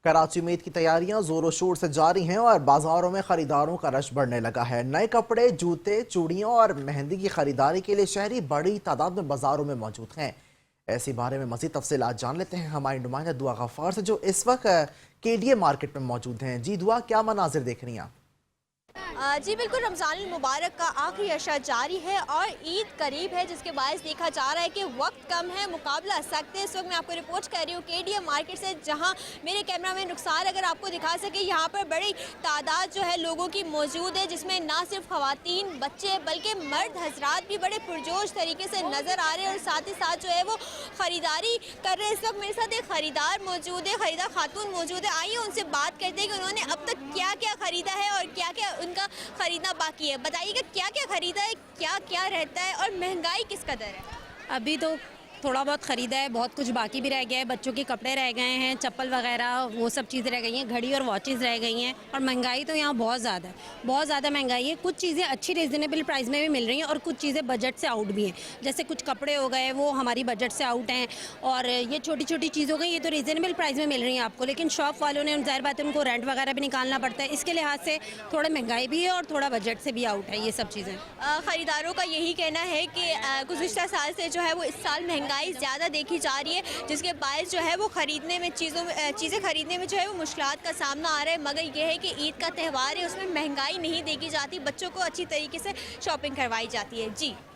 कराची में ईद की तैयारियां जोरों शोर से जारी हैं और बाजारों में खरीदारों का रश बढ़ने लगा है। नए कपड़े, जूते, चूड़ियों और मेहंदी की खरीदारी के लिए शहरी बड़ी तादाद में बाजारों में मौजूद हैं। ऐसी बारे में मजीद तफसीलात जान लेते हैं हमारी नुमाइंदा दुआ गफ्फार से, जो इस वक्त केडीए मार्केट में मौजूद हैं। जी दुआ, क्या मनाजिर देख रही हैं आप? जी बिल्कुल, रमज़ान मुबारक का आखिरी अशरा जारी है और ईद करीब है, जिसके बायस देखा जा रहा है कि वक्त कम है, मुकाबला सख्त है। इस वक्त मैं आपको रिपोर्ट कर रही हूँ केडीए मार्केट से, जहाँ मेरे कैमरा मैन रुखसार अगर आपको दिखा सके, यहाँ पर बड़ी तादाद जो है लोगों की मौजूद है, जिसमें ना सिर्फ खवातीन, बच्चे बल्कि मर्द हजरात भी बड़े पुरजोश तरीके से नज़र आ रहे हैं और साथ ही साथ जो है वो ख़रीदारी कर रहे हैं। इस वक्त मेरे साथ एक ख़रीदार मौजूद है, ख़रीदार खातून मौजूद है। आइए उनसे बात करते हैं कि उन्होंने अब तक क्या क्या ख़रीदा है और क्या क्या उनका खरीदना बाकी है। बताइएगा क्या क्या खरीदा है, क्या क्या रहता है और महंगाई किस कदर है? अभी तो थोड़ा बहुत ख़रीदा है, बहुत कुछ बाकी भी रह गया है। बच्चों के कपड़े रह गए हैं, चप्पल वगैरह वो सब चीज़ें रह गई हैं, घड़ी और वॉचेस रह गई हैं। और महंगाई तो यहाँ बहुत ज़्यादा है, बहुत ज़्यादा महंगाई है। कुछ चीज़ें अच्छी रिजनेबल प्राइस में भी मिल रही हैं और कुछ चीज़ें बजट से आउट भी हैं। जैसे कुछ कपड़े हो गए वो हमारी बजट से आउट हैं, और ये छोटी छोटी चीज़ हो गई, ये तो रिजनेबल प्राइस में मिल रही हैं आपको, लेकिन शॉप वालों ने ज़ाहिर बात है उनको रेंट वगैरह भी निकालना पड़ता है। इसके लिहाज से थोड़ा महंगाई भी है और थोड़ा बजट से भी आउट है ये सब चीज़ें। ख़रीदारों का यही कहना है कि गुज़िश्ता साल से जो है वो इस साल महंगाई ज़्यादा देखी जा रही है, जिसके बायस जो है वो ख़रीदने में चीज़ें ख़रीदने में जो है वो मुश्किलात का सामना आ रहा है। मगर यह है कि ईद का त्यौहार है, उसमें महंगाई नहीं देखी जाती, बच्चों को अच्छी तरीके से शॉपिंग करवाई जाती है। जी।